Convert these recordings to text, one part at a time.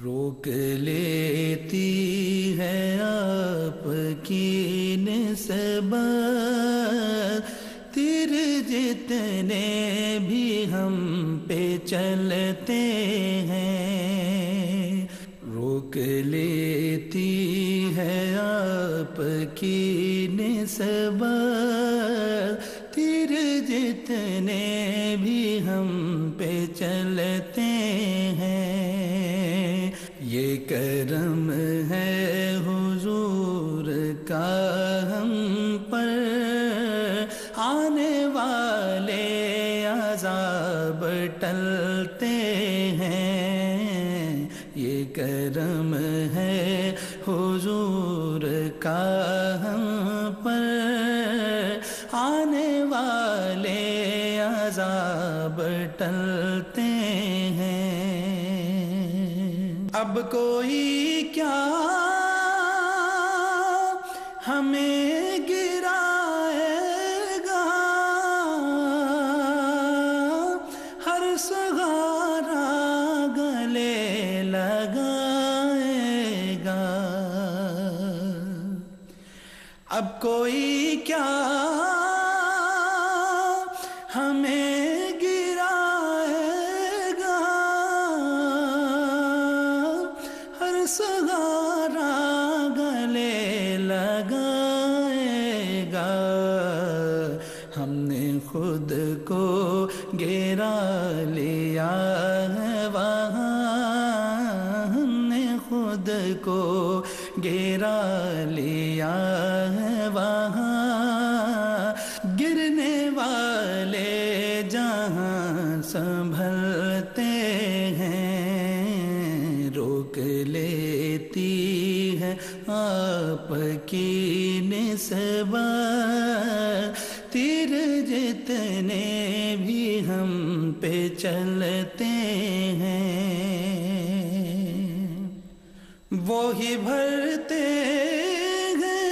روک لیتی ہے آپ کی نسبت، تیر جتنے بھی ہم پہ چلتے ہیں، روک لیتی ہے آپ کی نسبت، تیر جتنے بھی ہم پہ چلتے ہیں، یہ کرم ہے حضور کا ہم پر، آنے والے عذاب ٹلتے ہیں، یہ کرم ہے حضور کا ہم پر، آنے والے عذاب ٹلتے ہیں۔ اب کوئی کیا ہمیں گرائے گا، ہر سہارا گلے لگائے گا، اب کوئی کیا ہمیں گرائے گا، ہر سہارا گلے لگائے گا، ہم نے خود کو گرا لیا ہے وہاں، ہم نے خود کو گرا لیا ہے وہاں، گرنے والے جہاں سنبھلتے ہیں، روک لیتی ہے آپ کی نسبت، تیر جتنے بھی ہم پہ چلتے ہیں، وہی بھرتے ہیں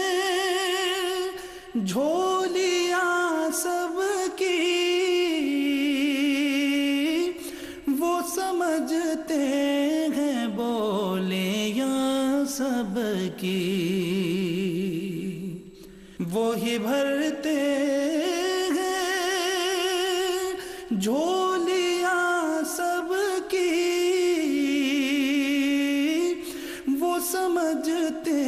جھولیاں سب کی، وہ سمجھتے ہیں بولیاں سب کی، وہی بھرتے ہیں جھولیاں سب کی، وہ سمجھتے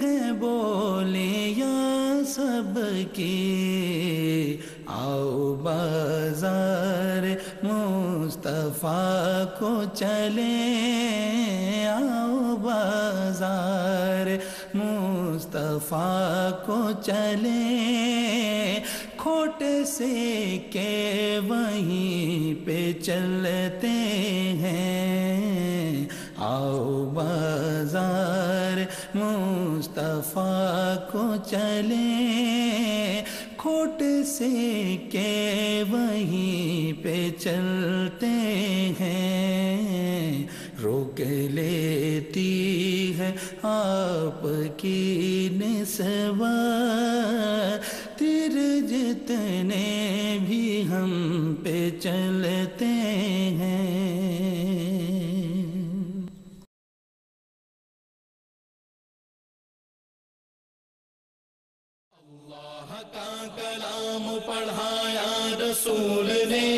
ہیں بولیاں سب کی، آؤ بازار مصطفیٰ کو چلیں، آؤ بازار مصطفیٰ کو چلیں، کھوٹ سے کہ وہیں پہ چلتے ہیں، آؤ بازار مصطفیٰ کو چلیں، کھوٹ سے کہ وہیں پہ چلتے ہیں، روک لیتی ہے آپ کی نسبت، تیر جتنے بھی ہم پہ چلتے ہیں۔ اللہ کا کلام پڑھایا رسول نے،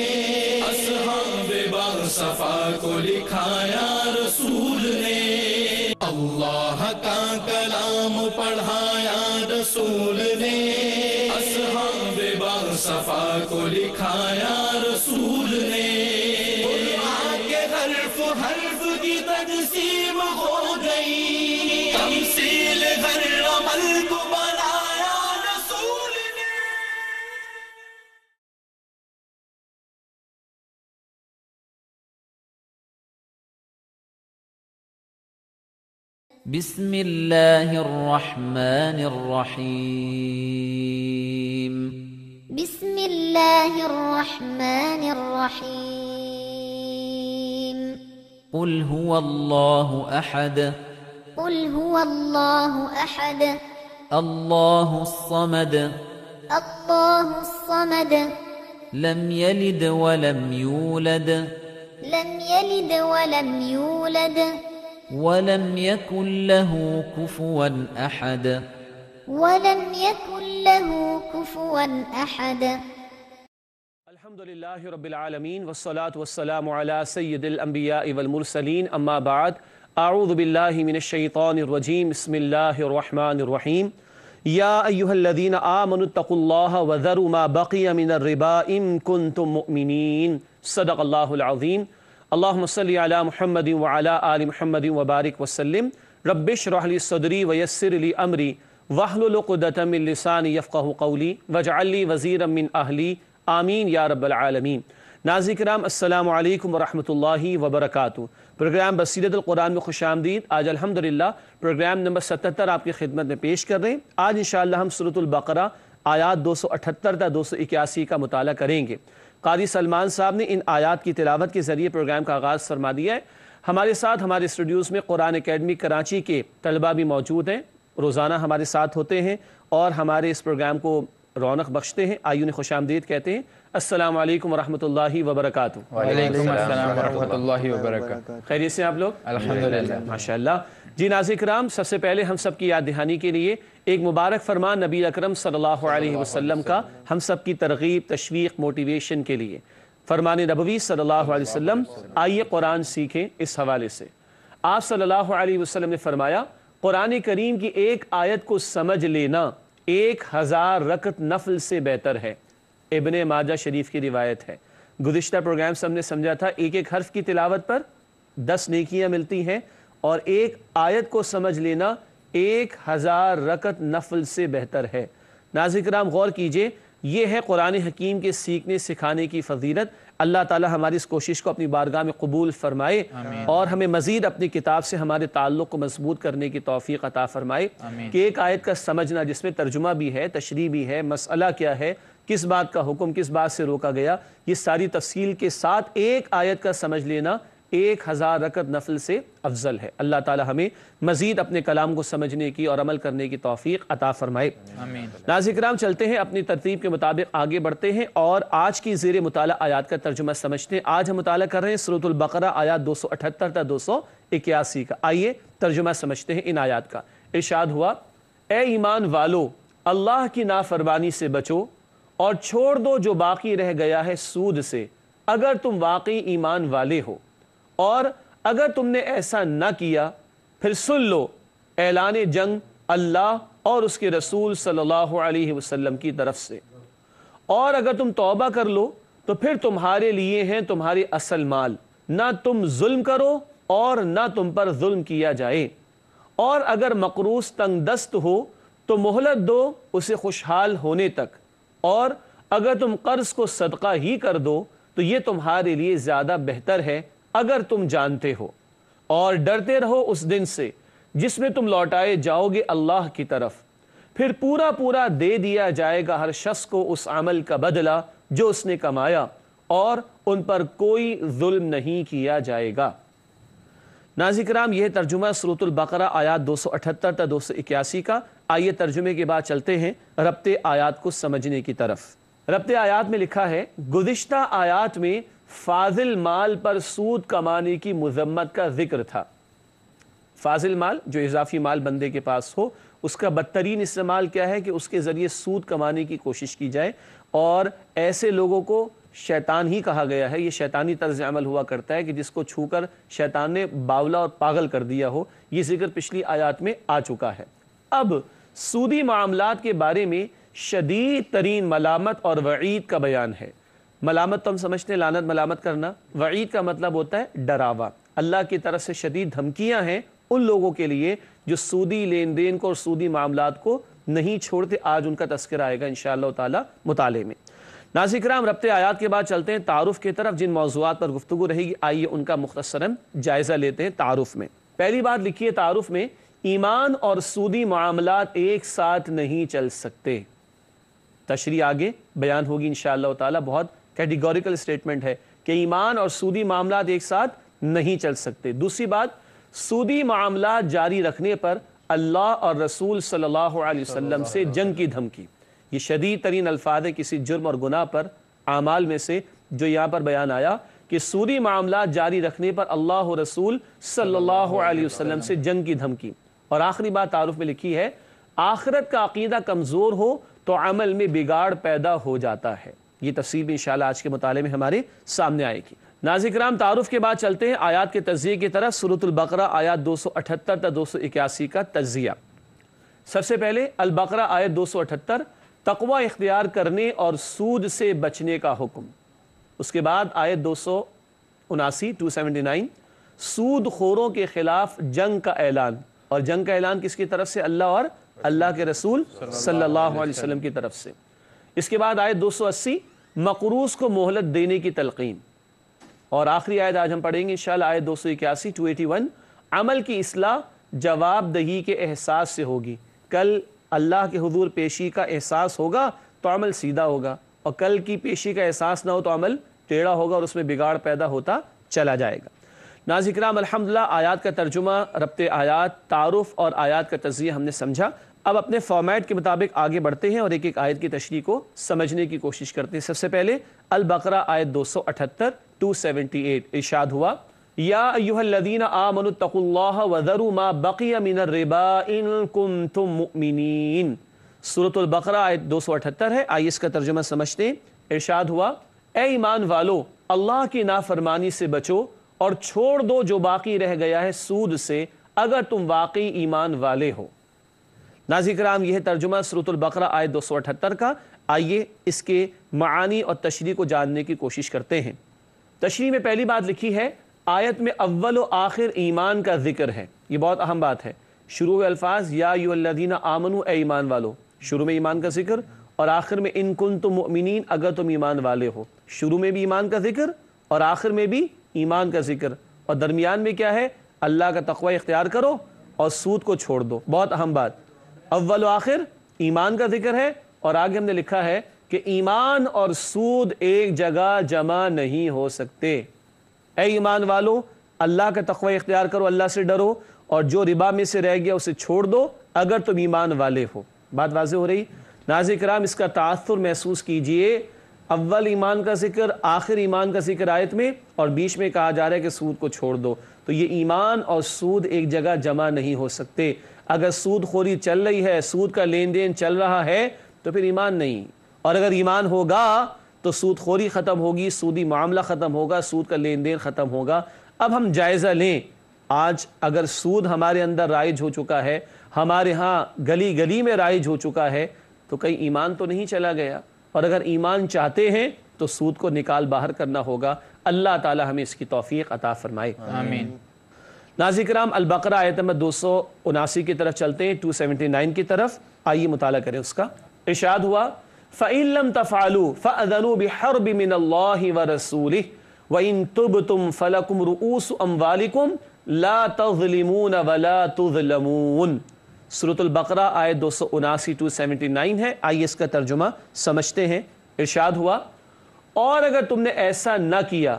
اصحاب باصفا کو لکھایا رسول نے، اللہ کا کلام پڑھایا رسول نے، اصحاب باصفا کو لکھایا رسول نے، قرآن کے حرف حرف کی تقسیم ہو گئی، تمثیل ہر عمل کو بنایا رسول نے۔ بسم اللہ الرحمن الرحیم، بسم اللہ الرحمن الرحیم، قل هو اللہ احد، قل هو اللہ احد، اللہ الصمد، اللہ الصمد، لم يلد ولم يولد، لم يلد ولم يولد، ولم يكن له كفوا أحد ولم يكن له كفوا أحد الحمد لله رب العالمين والصلاة والسلام على سيد الأنبياء والمرسلين أما بعد أعوذ بالله من الشيطان الرجيم بسم الله الرحمن الرحيم يا أيها الذين آمنوا اتقوا الله وذروا ما بقي من الربا إن كنتم مؤمنين صدق الله العظيم اللهم صل على محمد وعلى آل محمد وبارك وسلم رب اشرح لي صدري ويسر لي أمري واحلل عقدة من لساني يفقهوا قولي واجعل لي وزيرا من أهلي آمین یا رب العالمین۔ ناظرین کرام السلام علیکم ورحمۃ اللہ وبرکاتہ۔ پروگرام بصیرت القرآن میں خوش آمدید۔ آج الحمدللہ پروگرام نمبر 77 آپ کی خدمت میں پیش کر رہے ہیں۔ آج انشاءاللہ ہم سورۃ البقرہ آیات 278 تا 281 کا مطالعہ کریں گے۔ قاری سلمان صاحب نے ان آیات کی تلاوت کے ذریعے پروگرام کا آغاز فرما دیا ہے۔ ہمارے ساتھ ہمارے اسٹوڈیوز میں قرآن اکیڈمی کراچی کے طلباء بھی موجود ہیں، روزانہ ہمارے ساتھ ہوتے ہیں اور ہمارے اس پروگرام کو رونق بخشتے ہیں۔ آئیوں نے خوش آمدید کہتے ہیں۔ السلام علیکم ورحمۃ اللہ وبرکاتہ۔ وعلیکم السلام ورحمۃ اللہ وبرکاتہ۔ خیریت سے آپ لوگ؟ الحمدللہ ماشاءاللہ۔ جی ناظرین کرام، سب سے پہلے ہم سب کی یاد دہانی کے لیے ایک مبارک فرمان نبی اکرم صلی اللہ علیہ وسلم کا ہم سب کی ترغیب، تشویق، موٹیویشن کے لیے فرمان نبوی صلی اللہ علیہ وسلم، آئیے قرآن سیکھیں۔ اس حوالے سے آپ صلی اللہ علیہ وسلم نے فرمایا، قرآن کریم کی ایک آیت کو سمجھ لینا 1000 رکعت نفل سے بہتر ہے۔ ابن ماجہ شریف کی روایت ہے۔ گزشتہ پروگرام سے ہم نے سمجھا تھا ایک ایک حرف کی تلاوت پر 10 نیکیاں ملتی ہیں، اور ایک آیت کو سمجھ لینا 1000 رکعت نفل سے بہتر ہے۔ ناظرین کرام غور کیجئے، یہ ہے قرآن حکیم کے سیکھنے سکھانے کی فضیلت۔ اللہ تعالی ہماری اس کوشش کو اپنی بارگاہ میں قبول فرمائے اور ہمیں مزید اپنی کتاب سے ہمارے تعلق کو مضبوط کرنے کی توفیق عطا فرمائے کہ ایک آیت کا سمجھنا جس میں ترجمہ بھی ہے، تشریح بھی ہے، مسئلہ کیا ہے، کس بات کا حکم، کس بات سے روکا گیا، یہ ساری تفصیل کے ساتھ ایک آیت کا سمجھ لینا 1000 رکعت نفل سے افضل ہے۔ اللہ تعالی ہمیں مزید اپنے کلام کو سمجھنے کی اور عمل کرنے کی توفیق عطا فرمائے۔ ناظرین کرام چلتے ہیں، اپنی ترتیب کے مطابق آگے بڑھتے ہیں اور آج کی زیر مطالعہ آیات کا ترجمہ سمجھتے ہیں۔ آج ہم مطالعہ کر رہے ہیں سورۃ البقرہ آیات 278 تا 281 کا۔ آئیے ترجمہ سمجھتے ہیں ان آیات کا۔ ارشاد ہوا، اے ایمان والو، اللہ کی نافرمانی سے بچو اور چھوڑ دو جو باقی رہ گیا ہے سود سے، اگر تم واقعی ایمان والے ہو، اور اگر تم نے ایسا نہ کیا پھر سن لو اعلان جنگ اللہ اور اس کے رسول صلی اللہ علیہ وسلم کی طرف سے، اور اگر تم توبہ کر لو تو پھر تمہارے لیے ہیں تمہارے اصل مال، نہ تم ظلم کرو اور نہ تم پر ظلم کیا جائے، اور اگر مقروض تنگ دست ہو تو مہلت دو اسے خوشحال ہونے تک، اور اگر تم قرض کو صدقہ ہی کر دو تو یہ تمہارے لیے زیادہ بہتر ہے اگر تم جانتے ہو، اور ڈرتے رہو اس دن سے جس میں تم لوٹائے جاؤ گے اللہ کی طرف، پھر پورا پورا دے دیا جائے گا ہر شخص کو اس عمل کا بدلہ جو اس نے کمایا، اور ان پر کوئی ظلم نہیں کیا جائے گا۔ ناظرین کرام یہ ترجمہ سورۃ البقرہ آیات 278 تا 281 کا۔ آئیے ترجمے کے بعد چلتے ہیں ربط آیات کو سمجھنے کی طرف۔ ربط آیات میں لکھا ہے، گزشتہ آیات میں فاضل مال پر سود کمانے کی مذمت کا ذکر تھا۔ فاضل مال جو اضافی مال بندے کے پاس ہو، اس کا بدترین استعمال کیا ہے کہ اس کے ذریعے سود کمانے کی کوشش کی جائے، اور ایسے لوگوں کو شیطان ہی کہا گیا ہے۔ یہ شیطانی طرز عمل ہوا کرتا ہے کہ جس کو چھو کر شیطان نے باولا اور پاگل کر دیا ہو۔ یہ ذکر پچھلی آیات میں آ چکا ہے۔ اب سودی معاملات کے بارے میں شدید ترین ملامت اور وعید کا بیان ہے۔ ملامت تو ہم سمجھتے ہیں لعنت ملامت کرنا، وعید کا مطلب ہوتا ہے ڈراوا۔ اللہ کی طرف سے شدید دھمکیاں ہیں ان لوگوں کے لیے جو سودی لین دین کو اور سودی معاملات کو نہیں چھوڑتے۔ آج ان کا تذکرہ آئے گا انشاءاللہ تعالی مطالعے میں۔ ناظرین کرام ربط آیات کے بعد چلتے ہیں تعارف کی طرف، جن موضوعات پر گفتگو رہے گی آئیے ان کا مختصراً جائزہ لیتے ہیں۔ تعارف میں پہلی بات لکھیے، تعارف میں ایمان اور سودی معاملات ایک ساتھ نہیں چل سکتے۔ تشریح آگے بیان ہوگی انشاءاللہ تعالی۔ بہت کیٹیگوریکل سٹیٹمنٹ ہے کہ ایمان اور سودی معاملات ایک ساتھ نہیں چل سکتے۔ دوسری بات، سودی معاملات جاری رکھنے پر اللہ اور رسول صلی اللہ علیہ وسلم سے جنگ کی دھمکی۔ یہ شدید ترین الفاظ ہے کسی جرم اور گناہ پر، اعمال میں سے جو یہاں پر بیان آیا کہ سودی معاملات جاری رکھنے پر اللہ و رسول صلی اللہ علیہ وسلم سے جنگ کی دھمکی۔ اور آخری بات تعارف میں لکھی ہے، آخرت کا عقیدہ کمزور ہو تو عمل میں بگاڑ پیدا ہو جاتا ہے۔ یہ تفصیل بھی انشاءاللہ آج کے مطالعے میں ہمارے سامنے آئے گی۔ ناظرین کرام، تعارف کے بعد چلتے ہیں آیات کے تجزیے کی طرف۔ سورۃ البقرہ آیات 278 تا 281 کا تجزیہ۔ سب سے پہلے البقرہ آیت 278، تقوی اختیار کرنے اور سود سے بچنے کا حکم۔ اس کے بعد آیت 279 سود خوروں کے خلاف جنگ کا اعلان، اور جنگ کا اعلان کس کی طرف سے؟ اللہ اور اللہ کے رسول صلی اللہ علیہ وسلم کی طرف سے۔ اس کے بعد آیت 280 مقروض کو مہلت دینے کی تلقین، اور آخری آیت آج ہم پڑھیں گے انشاءاللہ آیت 281 عمل کی اصلاح جواب دہی کے احساس سے ہوگی۔ کل اللہ کے حضور پیشی کا احساس ہوگا تو عمل سیدھا ہوگا، اور کل کی پیشی کا احساس نہ ہو تو عمل ٹیڑھا ہوگا اور اس میں بگاڑ پیدا ہوتا چلا جائے گا۔ ناظرین کرام، الحمدللہ آیات کا ترجمہ، ربط آیات، تعارف اور آیات کا تجزیہ ہم نے سمجھا۔ اب اپنے فارمیٹ کے مطابق آگے بڑھتے ہیں اور ایک ایک آیت کی تشریح کو سمجھنے کی کوشش کرتے ہیں۔ سب سے پہلے البقرہ آیت 278 278 ارشاد ہوا، یا ایھا الذین آمنوا اتقوا اللہ وذروا ما بقی من الربا ان کنتم مؤمنین۔ سورۃ البقرہ آیت 278 ہے، آئیے اس کا ترجمہ سمجھتے ہیں۔ ارشاد ہوا، اے ایمان والو، اللہ کی نافرمانی سے بچو اور چھوڑ دو جو باقی رہ گیا ہے سود سے، اگر تم واقعی ایمان والے ہو۔ ناظرین کرام، یہ ہے ترجمہ سورۃ البقرہ آیت 278 کا۔ آئیے اس کے معانی اور تشریح کو جاننے کی کوشش کرتے ہیں۔ تشریح میں پہلی بات لکھی ہے، آیت میں اول و آخر ایمان کا ذکر ہے۔ یہ بہت اہم بات ہے۔ شروع میں الفاظ یا ایھا الذین آمنوا، اے ایمان والو، شروع میں ایمان کا ذکر، اور آخر میں ان کنتم مؤمنین، اگر تم ایمان والے ہو۔ شروع میں بھی ایمان کا ذکر اور آخر میں بھی ایمان کا ذکر، اور درمیان میں کیا ہے؟ اللہ کا تقوی اختیار کرو اور سود کو چھوڑ دو۔ بہت اہم بات، اول و آخر ایمان کا ذکر ہے، اور آگے ہم نے لکھا ہے کہ ایمان اور سود ایک جگہ جمع نہیں ہو سکتے۔ اے ایمان والو، اللہ کا تقوی اختیار کرو، اللہ سے ڈرو، اور جو ربا میں سے رہ گیا اسے چھوڑ دو اگر تم ایمان والے ہو۔ بات واضح ہو رہی؟ ناظرین کرام، اس کا تاثر محسوس کیجئے، اول ایمان کا ذکر، آخر ایمان کا ذکر آیت میں، اور بیچ میں کہا جا رہا ہے کہ سود کو چھوڑ دو۔ تو یہ ایمان اور سود ایک جگہ جمع نہیں ہو سکتے۔ اگر سود خوری چل رہی ہے، سود کا لین دین چل رہا ہے، تو پھر ایمان نہیں، اور اگر ایمان ہوگا تو سود خوری ختم ہوگی، سودی معاملہ ختم ہوگا، سود کا لین دین ختم ہوگا۔ اب ہم جائزہ لیں، آج اگر سود ہمارے اندر رائج ہو چکا ہے، ہمارے ہاں گلی گلی میں رائج ہو چکا ہے، تو کہیں ایمان تو نہیں چلا گیا؟ اور اگر ایمان چاہتے ہیں تو سود کو نکال باہر کرنا ہوگا۔ اللہ تعالی ہمیں اس کی توفیق عطا فرمائے، آمین۔ ناظرین کرام، البقرہ آیت نمبر 279 کی طرف چلتے ہیں، 279 کی طرف، آئیے مطالعہ کریں اس کا۔ ارشاد ہوا، فَإِن لَمْ تَفْعَلُوا فَأَذَنُوا بِحَرْبٍ مِّنَ اللَّهِ وَرَسُولِهِ وَإِن تُبْتُمْ فَلَكُمْ رُؤُوسُ أَمْوَالِكُمْ لَا تَظْلِمُونَ وَلَا تُظْلَمُونَ۔ سورۃ البقرہ آیت 279 279 ہے، آئیے اس کا ترجمہ سمجھتے ہیں۔ ارشاد ہوا، اور اگر تم نے ایسا نہ کیا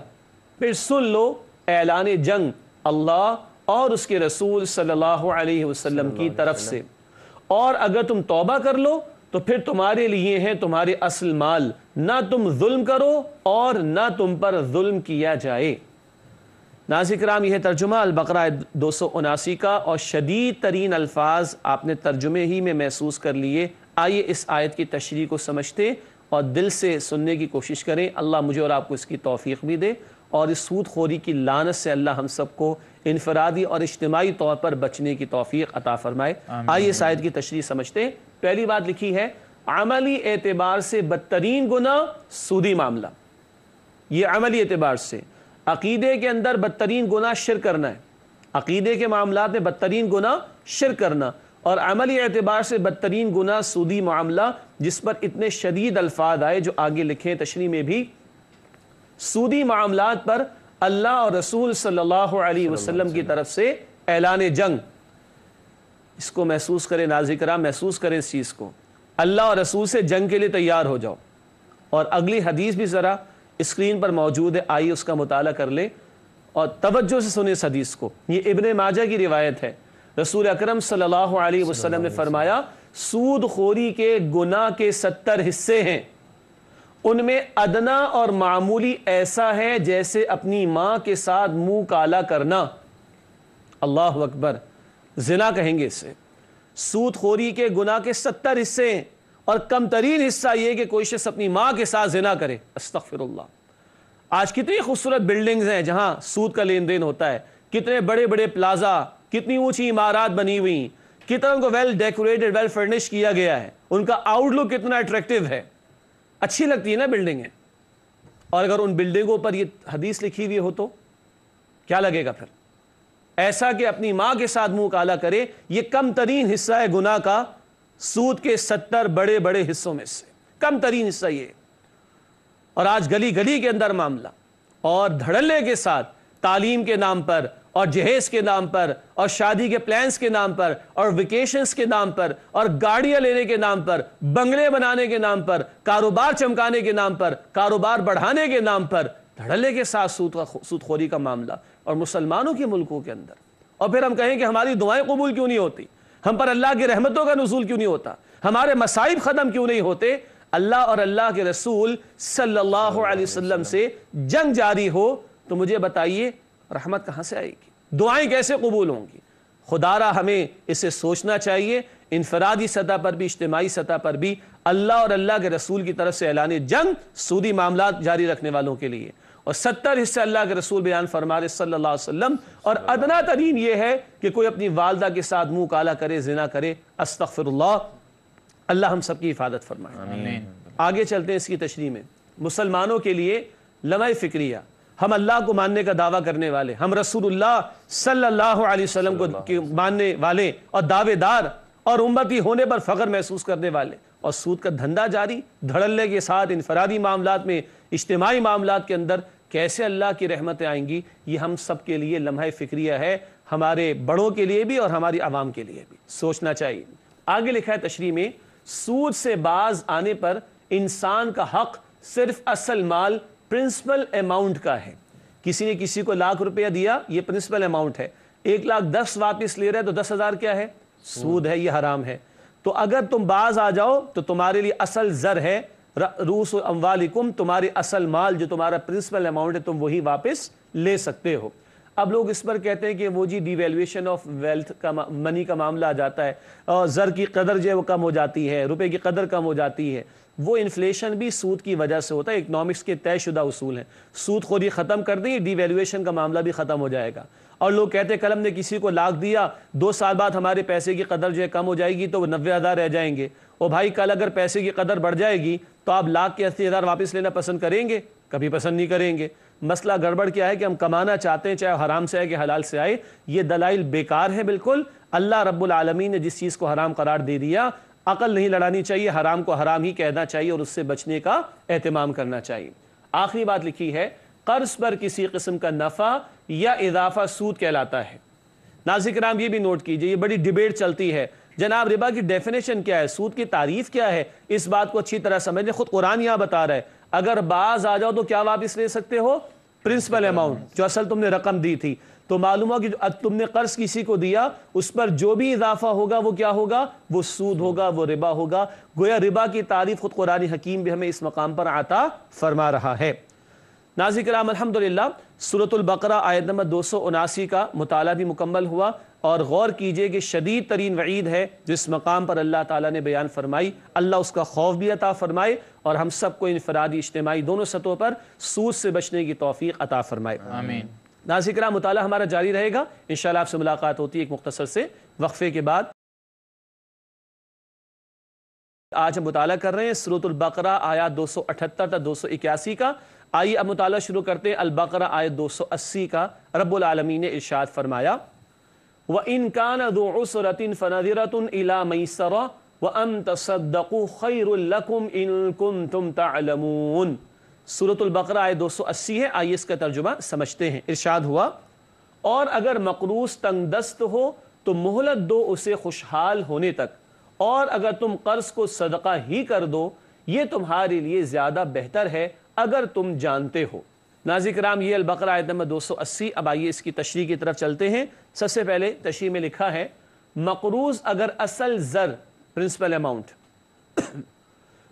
پھر سن لو اعلان جنگ اللہ اور اس کے رسول صلی اللہ علیہ وسلم کی طرف سے، اور اگر تم توبہ کر لو تو پھر تمہارے لیے ہیں تمہارے اصل مال، نہ تم ظلم کرو اور نہ تم پر ظلم کیا جائے۔ ناظرین کرام، یہ ترجمہ البقرہ 279 کا، اور شدید ترین الفاظ آپ نے ترجمے ہی میں محسوس کر لیے۔ آئیے اس آیت کی تشریح کو سمجھتے اور دل سے سننے کی کوشش کریں۔ اللہ مجھے اور آپ کو اس کی توفیق بھی دے، اور اس سود خوری کی لعنت سے اللہ ہم سب کو انفرادی اور اجتماعی طور پر بچنے کی توفیق عطا فرمائے۔ آئیے اس آیت کی تشریح سمجھتے ہیں۔ پہلی بات لکھی ہے، عملی اعتبار سے بدترین گناہ سودی معاملہ۔ یہ عملی اعتبار سے، عقیدے کے اندر بدترین گناہ شرک کرنا ہے، عقیدے کے معاملات میں بدترین گناہ شرک کرنا، اور عملی اعتبار سے بدترین گناہ سودی معاملہ، جس پر اتنے شدید الفاظ آئے جو آگے لکھیں تشریح میں بھی۔ سودی معاملات پر اللہ اور رسول صلی اللہ علیہ وسلم کی طرف سے اعلان جنگ، اس کو محسوس کریں ناظرین کرام، محسوس کریں اس چیز کو۔ اللہ اور رسول سے جنگ کے لیے تیار ہو جاؤ۔ اور اگلی حدیث بھی ذرا اسکرین پر موجود ہے، آئیے اس کا مطالعہ کر لیں اور توجہ سے سنیں اس حدیث کو۔ یہ ابن ماجہ کی روایت ہے۔ رسول اکرم صلی اللہ علیہ وسلم نے فرمایا، سود خوری کے گناہ کے 70 حصے ہیں، ان میں ادنا اور معمولی ایسا ہے جیسے اپنی ماں کے ساتھ منہ کالا کرنا. اللہ اکبر. زنا کہیں گے اسے. سود خوری کے گناہ کے 70 حصے ہیں اور کم ترین حصہ یہ کہ کوئی شخص اپنی ماں کے ساتھ زنا کرے. استغفر اللہ. آج کتنی خوبصورت بلڈنگز ہیں جہاں سود کا لین دین ہوتا ہے, کتنے بڑے بڑے پلازا, کتنی اونچی عمارات بنی ہوئی, کتنا ان کو ویل ڈیکوریٹڈ, ویل فرنش کیا گیا ہے, ان کا آؤٹ لک کتنا اٹریکٹیو ہے, اچھی لگتی ہے نا بلڈنگیں. اور اگر ان بلڈنگوں پر یہ حدیث لکھی ہوئی ہو تو کیا لگے گا پھر؟ ایسا کہ اپنی ماں کے ساتھ منہ کالا کرے, یہ کم ترین حصہ ہے گناہ کا سود کے 70 بڑے بڑے حصوں میں سے کم ترین حصہ یہ. اور آج گلی گلی کے اندر معاملہ, اور دھڑلے کے ساتھ تعلیم کے نام پر اور جہیز کے نام پر اور شادی کے پلانز کے نام پر اور ویکیشنز کے نام پر اور گاڑیاں لینے کے نام پر, بنگلے بنانے کے نام پر, کاروبار چمکانے کے نام پر, کاروبار بڑھانے کے نام پر دھڑلے کے ساتھ سود خوری کا معاملہ, اور مسلمانوں کے ملکوں کے اندر. اور پھر ہم کہیں کہ ہماری دعائیں قبول کیوں نہیں ہوتی, ہم پر اللہ کی رحمتوں کا نزول کیوں نہیں ہوتا, ہمارے مصائب ختم کیوں نہیں ہوتے. اللہ اور اللہ کے رسول صلی اللہ علیہ وسلم سے جنگ جاری ہو تو مجھے بتائیے رحمت کہاں سے آئے گی, دعائیں کیسے قبول ہوں گی؟ خدارا ہمیں اسے سوچنا چاہیے, انفرادی سطح پر بھی اجتماعی سطح پر بھی اللہ اور اللہ کے رسول کی طرف سے اعلان جنگ سودی معاملات جاری رکھنے والوں کے لیے. اور 70 حصے اللہ کے رسول بیان فرما رہے صلی اللہ علیہ وسلم, اور ادنا ترین یہ ہے کہ کوئی اپنی والدہ کے ساتھ منہ کالا کرے, زنا کرے. استغفر اللہ. اللہ ہم سب کی حفاظت فرمائے. آمین. آگے چلتے ہیں اس کی تشریح میں. مسلمانوں کے لیے لمحہ فکریہ, ہم اللہ کو ماننے کا دعویٰ کرنے والے, ہم رسول اللہ صلی اللہ علیہ وسلم کو ماننے والے اور دعوے دار اور امتی ہونے پر فخر محسوس کرنے والے, اور سود کا دھندا جاری دھڑلے کے ساتھ انفرادی معاملات میں, اجتماعی معاملات کے اندر کیسے اللہ کی رحمتیں آئیں گی, یہ ہم سب کے لیے لمحہ فکریہ ہے, ہمارے بڑوں کے لیے بھی اور ہماری عوام کے لیے بھی سوچنا چاہیے. آگے لکھا ہے تشریح میں, سود سے باز آنے پر انسان کا حق صرف اصل مال پرنسپل اماؤنٹ کا ہے. کسی نے کسی کو ₹1,00,000 دیا, یہ پرنسپل اماؤنٹ ہے, 1,10,000 واپس لے رہے تو 10,000 کیا ہے؟ سود ہے, یہ حرام ہے. تو اگر تم باز آ جاؤ تو تمہارے لیے اصل زر ہے, رؤوس اموالکم, تمہاری اصل مال جو تمہارا پرنسپل اماؤنٹ ہے تم وہی واپس لے سکتے ہو. اب لوگ اس پر کہتے ہیں کہ وہ جی ڈی ویلیویشن آف ویلتھ کا منی کا معاملہ آ جاتا ہے, اور زر کی قدر جو ہے وہ کم ہو جاتی ہے, روپے کی قدر کم ہو جاتی ہے. وہ انفلیشن بھی سود کی وجہ سے ہوتا ہے, اکنامکس کے طے شدہ اصول ہیں. سود خوری ختم کر دیں, ڈی ویلیویشن کا معاملہ بھی ختم ہو جائے گا. اور لوگ کہتے ہیں کل ہم نے کسی کو 1,00,000 دیا, 2 سال بعد ہمارے پیسے کی قدر جو ہے کم ہو جائے گی تو وہ 90,000 رہ جائیں گے. اور بھائی کل اگر پیسے کی قدر بڑھ جائے گی تو آپ 1,00,000 کے 80,000 واپس لینا پسند کریں گے؟ کبھی پسند نہیں کریں گے. مسئلہ گڑبڑ کیا ہے کہ ہم کمانا چاہتے ہیں, چاہے حرام سے آئے کہ حلال سے آئے. یہ دلائل بیکار ہے بالکل. اللہ رب العالمین نے جس چیز کو حرام قرار دے دیا, عقل نہیں لڑانی چاہیے, حرام کو حرام ہی کہنا چاہیے اور اس سے بچنے کا اہتمام کرنا چاہیے. آخری بات لکھی ہے, قرض پر کسی قسم کا نفع یا اضافہ سود کہلاتا ہے. ناظرین کرام یہ بھی نوٹ کیجئے, یہ بڑی ڈیبیٹ چلتی ہے, جناب ربا کی ڈیفینیشن کیا ہے, سود کی تعریف کیا ہے. اس بات کو اچھی طرح سمجھ لیں, خود قرآن یہاں بتا رہا ہے اگر باز آ جاؤ تو کیا واپس لے سکتے ہو؟ پرنسپل اماؤنٹ, جو اصل تم نے رقم دی تھی. تو معلوم ہو کہ تم نے قرض کسی کو دیا, اس پر جو بھی اضافہ ہوگا وہ کیا ہوگا؟ وہ سود ہوگا, وہ ربا ہوگا. گویا ربا کی تعریف خود قرآن حکیم بھی ہمیں اس مقام پر عطا فرما رہا ہے. ناظرین کرام الحمدللہ سورۃ البقرہ آیت نمبر 279 کا مطالعہ بھی مکمل ہوا, اور غور کیجئے کہ شدید ترین وعید ہے جس مقام پر اللہ تعالیٰ نے بیان فرمائی. اللہ اس کا خوف بھی عطا فرمائے اور ہم سب کو انفرادی اجتماعی دونوں سطحوں پر سود سے بچنے کی توفیق عطا فرمائے. آمین. ناظرین کرام مطالعہ ہمارا جاری رہے گا, انشاءاللہ آپ سے ملاقات ہوتی ہے ایک مختصر سے وقفے کے بعد. آج ہم مطالعہ کر رہے ہیں سورۃ البقرہ آیات 278 تا 281 کا. آئیے اب مطالعہ شروع کرتے ہیں البقرہ آیت 280 کا. رب العالمین نے ارشاد فرمایا, وَإِن كَانَ ذُو عُسْرَةٍ فَنَظِرَةٌ إِلَى مَيْسَرَةٍ وَأَن تَصَدَّقُوا خَيْرٌ لَكُمْ إِن كُنتُمْ تَعْلَمُونَ. سورۃ البقرہ آیت 280 ہے. آئیے اس کا ترجمہ سمجھتے ہیں. ارشاد ہوا, اور اگر مقروض تنگ دست ہو تو مہلت دو اسے خوشحال ہونے تک, اور اگر تم قرض کو صدقہ ہی کر دو یہ تمہارے لیے زیادہ بہتر ہے اگر تم جانتے ہو. ناظرین کرام یہ البقرہ آیت نمبر 280. اب آئیے اس کی تشریح کی طرف چلتے ہیں. سب سے پہلے تشریح میں لکھا ہے, مقروض اگر اصل زر پرنسپل اماؤنٹ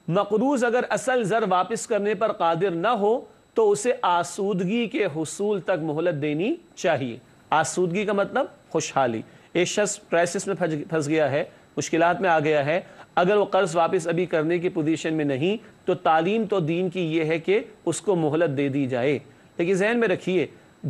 مقروض اگر اصل زر واپس کرنے پر قادر نہ ہو تو اسے آسودگی کے حصول تک مہلت دینی چاہیے۔ آسودگی کا مطلب خوشحالی۔ ایک شخص کرائسس میں پھنس گیا ہے، مشکلات میں آ گیا ہے، اگر وہ قرض واپس ابھی کرنے کی پوزیشن میں نہیں تو تعلیم تو دین کی یہ ہے کہ اس کو مہلت دے دی جائے۔ لیکن ذہن میں رکھیے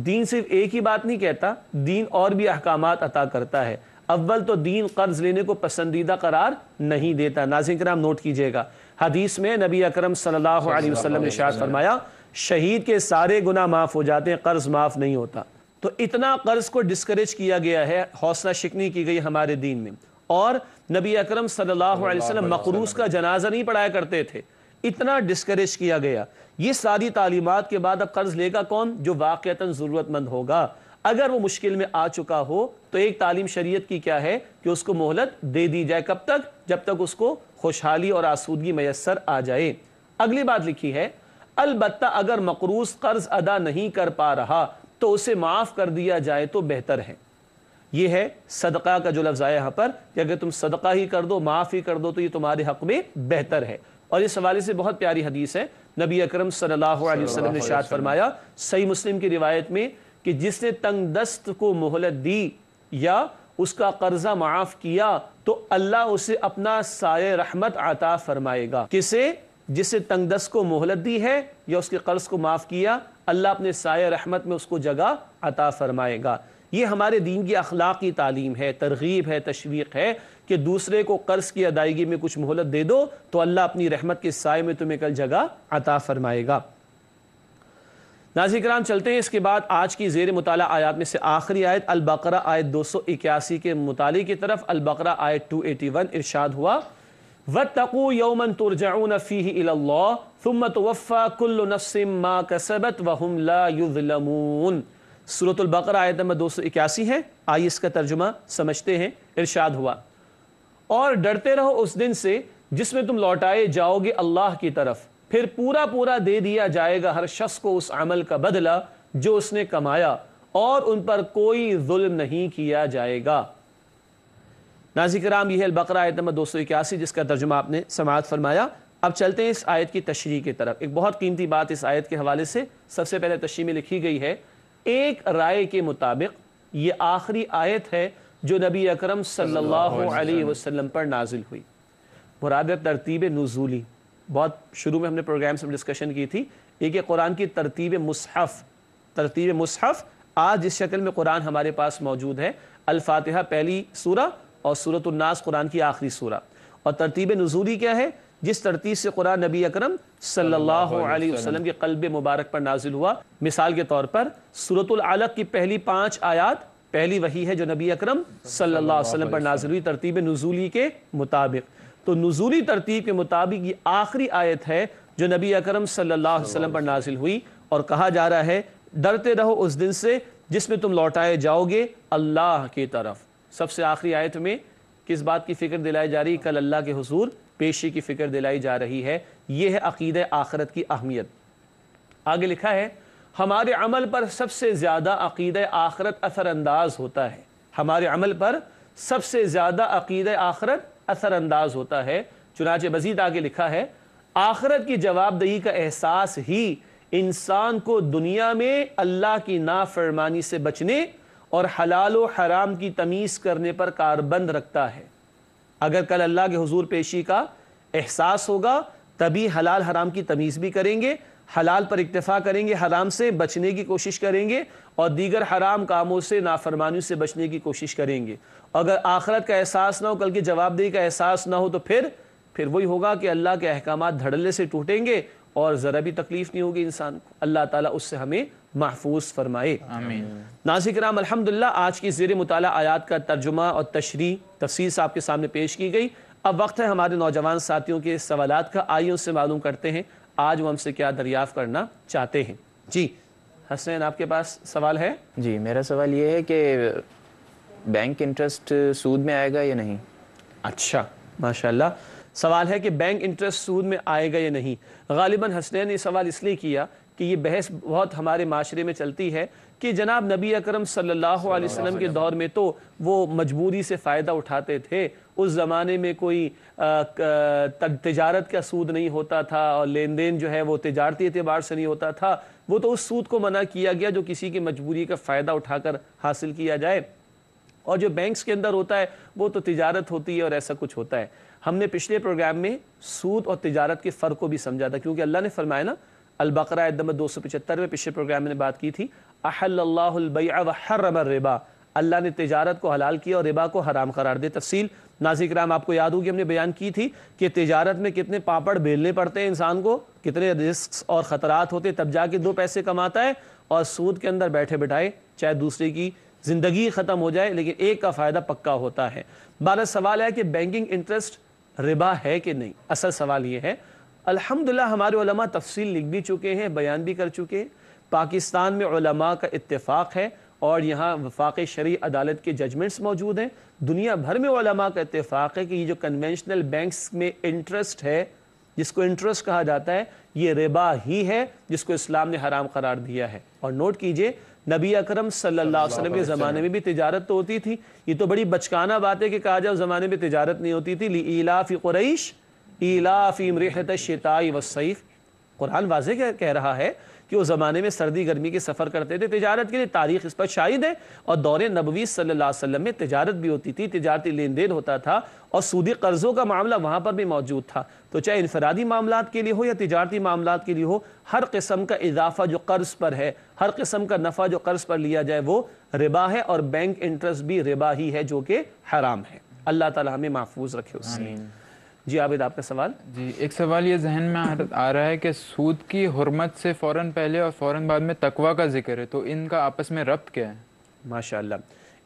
دین صرف ایک ہی بات نہیں کہتا، دین اور بھی احکامات عطا کرتا ہے۔ اول تو دین قرض لینے کو پسندیدہ قرار نہیں دیتا۔ ناظرین کرام نوٹ کیجئے گا، حدیث میں نبی اکرم صلی اللہ علیہ وسلم نے ارشاد فرمایا شہید کے سارے گناہ معاف ہو جاتے ہیں، قرض معاف نہیں ہوتا۔ تو اتنا قرض کو ڈسکریج کیا گیا ہے، حوصلہ شکنی کی گئی ہمارے دین میں، اور نبی اکرم صلی اللہ علیہ وسلم مقروض کا جنازہ نہیں پڑھایا کرتے تھے، اتنا ڈسکریج کیا گیا۔ یہ ساری تعلیمات کے بعد اب قرض لے گا کون؟ جو واقعتاً ضرورت مند ہوگا۔ اگر وہ مشکل میں آ چکا ہو تو ایک تعلیم شریعت کی کیا ہے کہ اس کو مہلت دے دی جائے۔ کب تک؟ جب تک اس کو خوشحالی اور آسودگی میسر آ جائے۔ اگلی بات لکھی ہے البتہ اگر مقروض قرض ادا نہیں کر پا رہا تو اسے معاف کر دیا جائے تو بہتر ہے۔ یہ ہے صدقہ کا جو لفظ آیا یہاں پر کہ اگر تم صدقہ ہی کر دو، معاف ہی کر دو تو یہ تمہارے حق میں بہتر ہے۔ اور اس حوالے سے بہت پیاری حدیث ہے، نبی اکرم صلی اللہ علیہ وسلم نے ارشاد فرمایا صحیح مسلم کی روایت میں کہ جس نے تنگ دست کو مہلت دی یا اس کا قرضہ معاف کیا تو اللہ اسے اپنا سایہ رحمت عطا فرمائے گا۔ کسے؟ جسے تنگ دست کو مہلت دی ہے یا اس کے قرض کو معاف کیا، اللہ اپنے سایہ رحمت میں اس کو جگہ عطا فرمائے گا۔ یہ ہمارے دین کی اخلاقی تعلیم ہے، ترغیب ہے، تشویق ہے کہ دوسرے کو قرض کی ادائیگی میں کچھ مہلت دے دو تو اللہ اپنی رحمت کے سائے میں تمہیں کل جگہ عطا فرمائے گا۔ ناظرین کرام چلتے ہیں اس کے بعد آج کی زیر مطالعہ آیات میں سے آخری آیت البقرہ آیت 281 کے مطالعے کی طرف۔ البقرہ آیت 281 ارشاد ہوا وَاتَّقُوا يَوْمًا تُرْجَعُونَ فِيهِ إِلَى اللَّهِ ثُمَّ تُوَفَّى كُلُّ نَفْسٍ مَا كَسَبَتْ وَهُمْ لَا يُظْلَمُونَ۔ سورۃ البقرہ آیت نمبر 281 ہے، آئیے اس کا ترجمہ سمجھتے ہیں۔ ارشاد ہوا اور ڈرتے رہو اس دن سے جس میں تم لوٹائے جاؤ گے اللہ کی طرف، پھر پورا پورا دے دیا جائے گا ہر شخص کو اس عمل کا بدلہ جو اس نے کمایا، اور ان پر کوئی ظلم نہیں کیا جائے گا۔ ناظرین کرام یہ ہے البقرہ آیت نمبر 281 جس کا ترجمہ آپ نے سماعت فرمایا۔ اب چلتے ہیں اس آیت کی تشریح کی طرف۔ ایک بہت قیمتی بات اس آیت کے حوالے سے سب سے پہلے تشریح میں لکھی گئی ہے، ایک رائے کے مطابق یہ آخری آیت ہے جو نبی اکرم صلی اللہ علیہ وسلم پر نازل ہوئی۔ مراد ترتیب نزولی، بہت شروع میں ہم نے پروگرامز میں ڈسکشن کی تھی، ایک قرآن کی ترتیب مصحف۔ ترتیب مصحف آج جس شکل میں قرآن ہمارے پاس موجود ہے، الفاتحہ پہلی سورہ اور سورۃ الناس قرآن کی آخری سورہ، اور ترتیب نزولی کیا ہے؟ جس ترتیب سے قرآن نبی اکرم صلی اللہ علیہ وسلم کے قلب مبارک پر نازل ہوا۔ مثال کے طور پر سورۃ العلق کی پہلی 5 آیات پہلی وحی ہے جو نبی اکرم صلی اللہ علیہ وسلم پر نازل ہوئی ترتیب نزولی کے مطابق۔ تو نزولی ترتیب کے مطابق یہ آخری آیت ہے جو نبی اکرم صلی اللہ علیہ وسلم پر نازل ہوئی، اور کہا جا رہا ہے ڈرتے رہو اس دن سے جس میں تم لوٹائے جاؤ گے اللہ کی طرف۔ سب سے آخری آیت میں کس بات کی فکر دلائی جا رہی؟ کل اللہ کے حضور پیشی کی فکر دلائی جا رہی ہے۔ یہ ہے عقیدہ آخرت کی اہمیت۔ آگے لکھا ہے ہمارے عمل پر سب سے زیادہ عقیدہ آخرت اثر انداز ہوتا ہے۔ ہمارے عمل پر سب سے زیادہ عقیدہ آخرت اثر انداز ہوتا ہے۔ چنانچہ مزید آگے لکھا ہے آخرت کی جواب دہی کا احساس ہی انسان کو دنیا میں اللہ کی نافرمانی سے بچنے اور حلال و حرام کی تمیز کرنے پر کاربند رکھتا ہے۔ اگر کل اللہ کے حضور پیشی کا احساس ہوگا تبھی حلال حرام کی تمیز بھی کریں گے، حلال پر اکتفا کریں گے، حرام سے بچنے کی کوشش کریں گے، اور دیگر حرام کاموں سے نافرمانی سے بچنے کی کوشش کریں گے۔ اگر آخرت کا احساس نہ ہو، کل کی جواب دہی کا احساس نہ ہو تو پھر وہی ہوگا کہ اللہ کے احکامات دھڑلے سے ٹوٹیں گے اور ذرا بھی تکلیف نہیں ہوگی انسان کو۔ اللہ تعالیٰ اس سے ہمیں محفوظ فرمائے، آمین۔ ناظرین کرام الحمدللہ آج کی زیر مطالعہ آیات کا ترجمہ اور تشریح تفصیل سے آپ کے سامنے پیش کی گئی۔ اب وقت ہے ہمارے نوجوان ساتھیوں کے سوالات کا، آئیے اس سے معلوم کرتے ہیں آج وہ ہم سے کیا دریافت کرنا چاہتے ہیں۔ جی حسین آپ کے پاس سوال ہے؟ جی میرا سوال یہ ہے کہ بینک انٹرسٹ سود میں آئے گا یا نہیں؟ اچھا ماشاءاللہ، سوال ہے کہ بینک انٹرسٹ سود میں آئے گا یا نہیں۔ غالباً حسنین نے سوال اس لیے کیا کہ یہ بحث بہت ہمارے معاشرے میں چلتی ہے کہ جناب نبی اکرم صلی اللہ علیہ وسلم کے دور میں تو وہ مجبوری سے فائدہ اٹھاتے تھے، اس زمانے میں کوئی تجارت کا سود نہیں ہوتا تھا اور لین دین جو ہے وہ تجارتی اعتبار سے نہیں ہوتا تھا، وہ تو اس سود کو منع کیا گیا جو کسی کی مجبوری کا فائدہ اٹھا کر حاصل کیا جائے، اور جو بینکس کے اندر ہوتا ہے وہ تو تجارت ہوتی ہے اور ایسا کچھ ہوتا ہے۔ ہم نے پچھلے پروگرام میں سود اور تجارت کے فرق کو بھی سمجھا تھا، کیونکہ اللہ نے فرمایا نا البقرہ آیت نمبر 275 میں پچھلے پروگرام میں نے بات کی تھی، احل اللہ البیع وحرم الربا، اللہ نے تجارت کو حلال کیا اور ربا کو حرام قرار دیا۔ تفصیل ناظرین کرام آپ کو یاد ہوگی ہم نے بیان کی تھی کہ تجارت میں کتنے پاپڑ بیلنے پڑتے ہیں انسان کو، کتنے رسکس اور خطرات ہوتے تب جا کے 2 پیسے کماتا ہے، اور سود کے اندر بیٹھے بٹھائے چاہے دوسرے کی زندگی ختم ہو جائے لیکن ایک کا فائدہ پکا ہوتا ہے۔ بارہ سوال ہے کہ بینکنگ انٹرسٹ ربا ہے کہ نہیں؟ اصل سوال یہ ہے، الحمدللہ ہمارے علماء تفصیل لکھ بھی چکے ہیں، بیان بھی کر چکے ہیں، پاکستان میں علماء کا اتفاق ہے اور یہاں وفاق شرعی عدالت کے ججمنٹس موجود ہیں، دنیا بھر میں علماء کا اتفاق ہے کہ یہ جو کنونشنل بینکس میں انٹرسٹ ہے، جس کو انٹرسٹ کہا جاتا ہے، یہ ربا ہی ہے جس کو اسلام نے حرام قرار دیا ہے۔ اور نوٹ کیجئے نبی اکرم صلی اللہ علیہ وسلم کے زمانے میں بھی تجارت تو ہوتی تھی، یہ تو بڑی بچکانہ بات ہے کہ کہا جائے اس زمانے میں تجارت نہیں ہوتی تھی۔ لِإِيلَافِ قُرَيْشٍ إِيلَافِهِمْ رِحْلَةَ الشِّتَاءِ وَالصَّيْفِ، قرآن واضح کہہ رہا ہے کہ اس زمانے میں سردی گرمی کے سفر کرتے تھے تجارت کے لیے، تاریخ اس پر شاہد ہے، اور دور نبوی صلی اللہ علیہ وسلم میں تجارت بھی ہوتی تھی، تجارتی لین دین ہوتا تھا، اور سودی قرضوں کا معاملہ وہاں پر بھی موجود تھا۔ تو چاہے انفرادی معاملات کے لیے ہو یا تجارتی معاملات کے لیے ہو، ہر قسم کا اضافہ جو قرض پر ہے، ہر قسم کا نفع جو قرض پر لیا جائے وہ ربا ہے، اور بینک انٹرسٹ بھی ربا ہی ہے جو کہ حرام ہے۔ اللہ تعالی ہمیں محفوظ رکھے اس سے۔ جی عابد آپ کا سوال؟ جی ایک سوال یہ ذہن میں آ رہا ہے کہ سود کی حرمت سے فوراً پہلے اور فوراً بعد میں تقویٰ کا ذکر ہے، تو ان کا آپس میں ربط کیا ہے؟ ماشاءاللہ،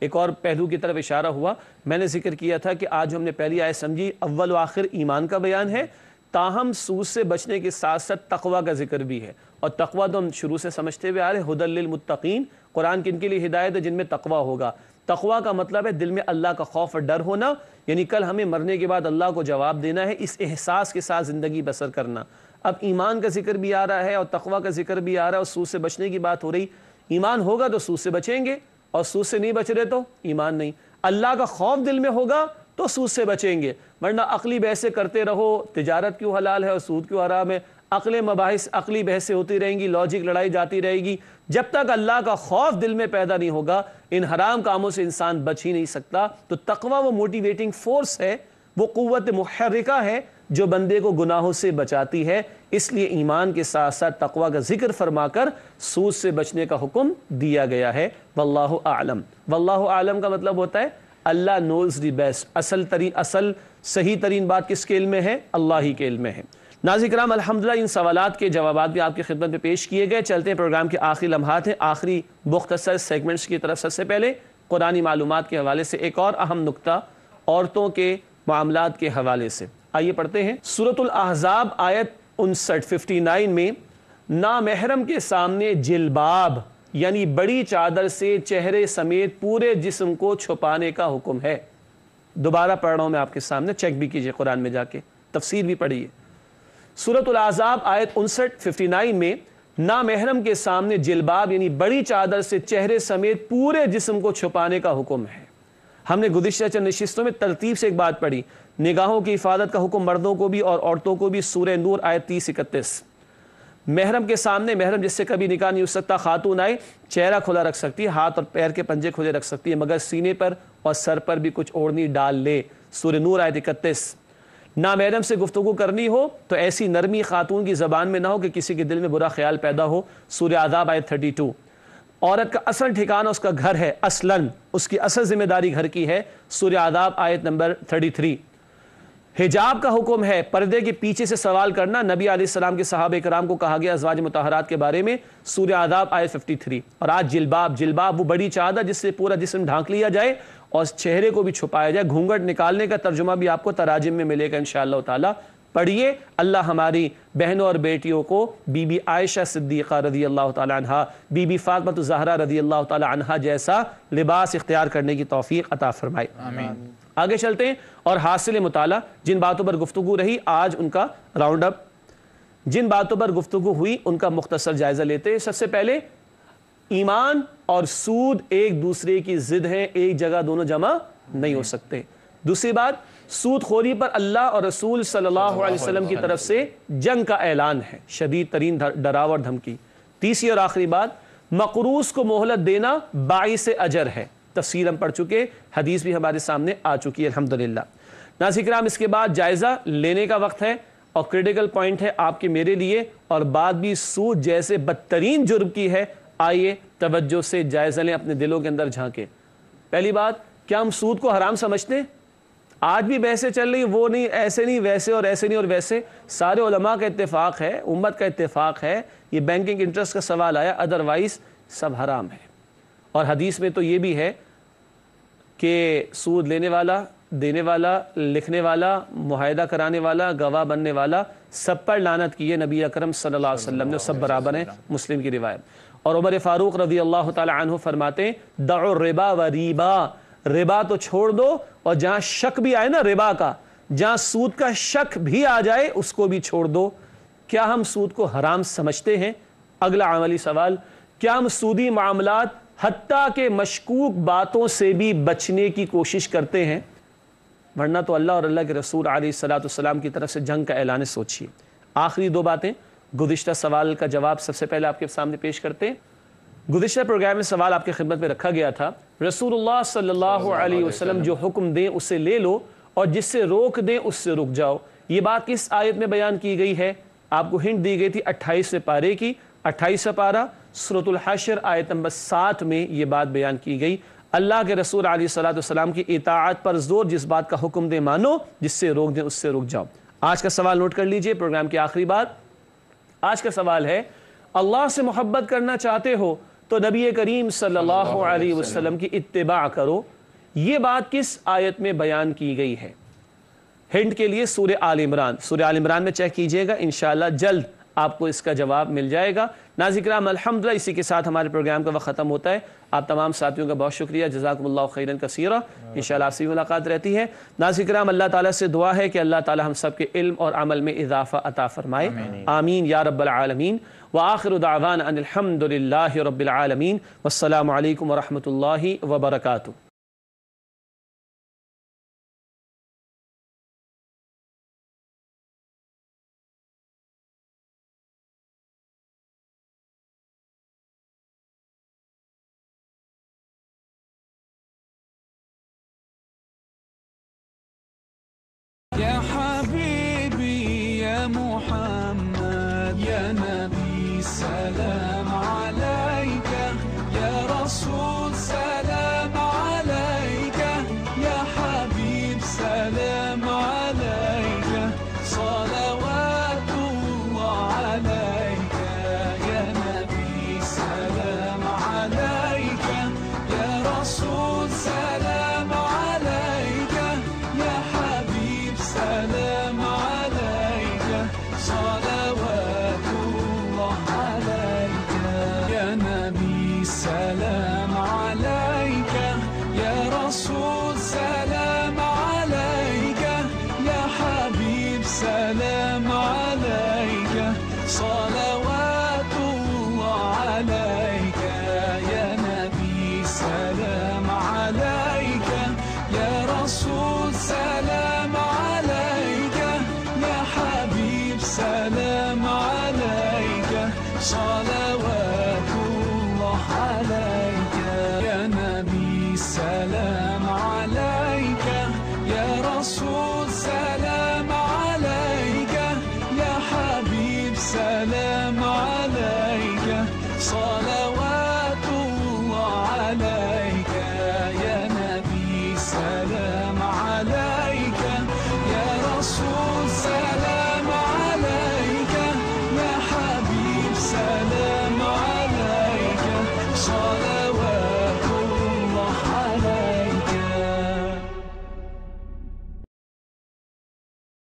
ایک اور پہلو کی طرف اشارہ ہوا، میں نے ذکر کیا تھا کہ آج ہم نے پہلی آیت سمجھی اول و آخر ایمان کا بیان ہے، تاہم سود سے بچنے کے ساتھ ساتھ تقویٰ کا ذکر بھی ہے، اور تقویٰ تو ہم شروع سے سمجھتے ہوئے آ رہے ہیں، ھدی للمتقین، قرآن کن کے لیے ہدایت ہے؟ جن میں تقویٰ ہوگا۔ تقویٰ کا مطلب ہے دل میں اللہ کا خوف اور ڈر ہونا، یعنی کل ہمیں مرنے کے بعد اللہ کو جواب دینا ہے، اس احساس کے ساتھ زندگی بسر کرنا۔ اب ایمان کا ذکر بھی آ رہا ہے اور تقویٰ کا ذکر بھی آ رہا ہے، اور سود سے بچنے کی بات ہو رہی۔ ایمان ہوگا تو سود سے بچیں گے، اور سود سے نہیں بچ رہے تو ایمان نہیں۔ اللہ کا خوف دل میں ہوگا تو سود سے بچیں گے، ورنہ عقلی بحثیں کرتے رہو تجارت کیوں حلال ہے اور سود کیوں حرام ہے، عقلی بحثیں ہوتی رہیں گی، لاجک لڑائی جاتی رہے گی، جب تک اللہ کا خوف دل میں پیدا نہیں ہوگا ان حرام کاموں سے انسان بچ ہی نہیں سکتا۔ تو تقویٰ وہ موٹیویٹنگ فورس ہے، وہ قوت محرکہ ہے جو بندے کو گناہوں سے بچاتی ہے، اس لیے ایمان کے ساتھ ساتھ تقویٰ کا ذکر فرما کر سود سے بچنے کا حکم دیا گیا ہے۔ واللہ اعلم، واللہ اعلم کا مطلب ہوتا ہے اللہ نوز دی بیسٹ، اصل صحیح ترین بات کس کے علم میں ہے؟ اللہ ہی کے علم میں ہے۔ ناظرین کرام الحمدللہ ان سوالات کے جوابات بھی آپ کی خدمت میں پیش کیے گئے۔ چلتے ہیں پروگرام کے آخری لمحات ہیں، آخری مختصر سیگمنٹس کی طرف۔ سب سے پہلے قرآنی معلومات کے حوالے سے ایک اور اہم نکتہ عورتوں کے معاملات کے حوالے سے، آئیے پڑھتے ہیں۔ سورۃ الاحزاب آیت 59 میں نامحرم کے سامنے جلباب یعنی بڑی چادر سے چہرے سمیت پورے جسم کو چھپانے کا حکم ہے۔ دوبارہ پڑھ رہا ہوں میں آپ کے سامنے، چیک بھی کیجئے قرآن میں جا کے، تفسیر بھی پڑھیے۔ سورۃ الاحزاب آیت 59 میں نامحرم کے سامنے جلباب یعنی بڑی چادر سے چہرے سمیت پورے جسم کو چھپانے کا حکم ہے۔ ہم نے گزشتہ چند نشستوں میں ترتیب سے ایک بات پڑھی، نگاہوں کی حفاظت کا حکم مردوں کو بھی اور عورتوں کو بھی، سورہ نور آیت 30-31۔ محرم کے سامنے، محرم جس سے کبھی نکاح نہیں ہو سکتا، خاتون آئے چہرہ کھلا رکھ سکتی ہے، ہاتھ اور پیر کے پنجے کھلے رکھ سکتی ہے، مگر سینے پر اور سر پر بھی کچھ اوڑھنی ڈال لے، سورہ نور آیت 31۔ نامحرم سے گفتگو کرنی ہو تو ایسی نرمی خاتون کی زبان میں نہ ہو کہ کسی کے دل میں برا خیال پیدا ہو، سورہ احزاب آیت 32۔ عورت کا اصل ٹھکانہ اس کا گھر ہے، اصلاً اس کی اصل ذمہ داری گھر کی ہے، سورہ احزاب آیت نمبر 33۔ حجاب کا حکم ہے، پردے کے پیچھے سے سوال کرنا، نبی علیہ السلام کے صحابہ کرام کو کہا گیا ازواج مطہرات کے بارے میں، سورہ احزاب آیت 53۔ اور آج جلباب وہ بڑی چادر جس سے پورا جسم ڈھانک لیا جائے اور چہرے کو بھی چھپایا جائے، گھونگھٹ نکالنے کا ترجمہ بھی آپ کو تراجم میں ملے گا انشاءاللہ تعالی، پڑھیے۔ اللہ ہماری بہنوں اور بیٹیوں کو بی بی عائشہ صدیقہ رضی اللہ تعالی عنہا، بی بی فاطمہ الزہرا رضی اللہ تعالی عنہا جیسا لباس اختیار کرنے کی توفیق عطا فرمائے، آمین۔ آگے چلتے ہیں اور حاصل مطالعہ جن باتوں پر گفتگو رہی آج ان کا راؤنڈ اپ جن باتوں پر گفتگو ہوئی ان کا مختصر جائزہ لیتے ہیں۔ سب سے پہلے ایمان اور سود ایک دوسرے کی ضد ہیں، ایک جگہ دونوں جمع نہیں ہو سکتے۔ دوسری بات، سود خوری پر اللہ اور رسول صلی اللہ علیہ وسلم کی طرف سے جنگ کا اعلان ہے، شدید ترین ڈراو اور دھمکی۔ تیسری اور آخری بات، مقروض کو مہلت دینا باعث اجر ہے، تفسیر ہم پڑھ چکے، حدیث بھی ہمارے سامنے آ چکی ہے الحمدللہ۔ ناظرین کرام، اس کے بعد جائزہ لینے کا وقت ہے اور کریٹیکل پوائنٹ ہے آپ کے میرے لیے، اور بات بھی سود جیسے بدترین جرم کی ہے۔ آئیے توجہ سے جائزہ لیں، اپنے دلوں کے اندر جھانکیں۔ پہلی بات، کیا ہم سود کو حرام سمجھتے ہیں؟ آج بھی بحثیں چل رہی، وہ نہیں، ایسے نہیں، ویسے، اور ایسے نہیں اور ویسے۔ سارے علماء کا اتفاق ہے، امت کا اتفاق ہے، یہ بینکنگ انٹرسٹ کا سوال آیا، ادروائز سب حرام ہے۔ اور حدیث میں تو یہ بھی ہے کہ سود لینے والا، دینے والا، لکھنے والا، معاہدہ کرانے والا، گواہ بننے والا، سب پر لعنت کی ہے نبی اکرم صلی اللہ علیہ وسلم نے، سب برابر ہیں، مسلم کی روایت۔ اور عمر فاروق رضی اللہ تعالی عنہ فرماتے ہیں، دعوا الربا و ریبا، ربا تو چھوڑ دو، اور جہاں شک بھی آئے نا ربا کا، جہاں سود کا شک بھی آ جائے اس کو بھی چھوڑ دو۔ کیا ہم سود کو حرام سمجھتے ہیں؟ اگلا عملی سوال، کیا ہم سودی معاملات حتیٰ کہ مشکوک باتوں سے بھی بچنے کی کوشش کرتے ہیں؟ ورنہ تو اللہ اور اللہ کے رسول علیہ السلام کی طرف سے جنگ کا اعلان ہے، سوچیے۔ آخری دو باتیں گزشتہ سوال کا جواب سب سے پہلے آپ کے سامنے پیش کرتے ہیں۔ گزشتہ پروگرام میں سوال آپ کی خدمت میں رکھا گیا تھا، رسول اللہ صلی اللہ علیہ وسلم جو حکم دیں اس سے لے لو، اور جس سے روک دیں اس سے رک جاؤ۔ یہ بات کس آیت میں بیان کی گئی ہے؟ آپ کو ہنٹ دی گئی تھی 28 پارے کی، 28 پارہ سورۃ الحشر آیت نمبر 7 میں یہ بات بیان کی گئی۔ اللہ کے رسول علیہ السلام کی اطاعت پر زور، جس بات کا حکم دیں مانو، جس سے روک دیں اس سے رک جاؤ۔ آج کا سوال نوٹ کر لیجئے، پروگرام کی آخری بات۔ آج کا سوال ہے، اللہ سے محبت کرنا چاہتے ہو تو نبی کریم صلی اللہ علیہ وسلم کی اتباع کرو۔ یہ بات کس آیت میں بیان کی گئی ہے؟ ہنٹ کے لیے سورہ آل عمران، سورہ آل عمران میں چیک کیجئے گا، انشاءاللہ جلد آپ کو اس کا جواب مل جائے گا۔ ناظرین کرام، الحمدللہ اسی کے ساتھ ہمارے پروگرام کا وقت ختم ہوتا ہے۔ آپ تمام ساتھیوں کا بہت شکریہ، جزاکم اللہ خیرا کثیرا۔ انشاءاللہ آپ سے ملاقات رہتی ہے۔ ناظرین کرام، اللہ تعالیٰ سے دعا ہے کہ اللہ تعالیٰ ہم سب کے علم اور عمل میں اضافہ عطا فرمائے، آمین یا رب العالمین۔ وآخر دعوانا ان الحمد للہ رب العالمین، والسلام علیکم ورحمۃ اللہ وبرکاتہ۔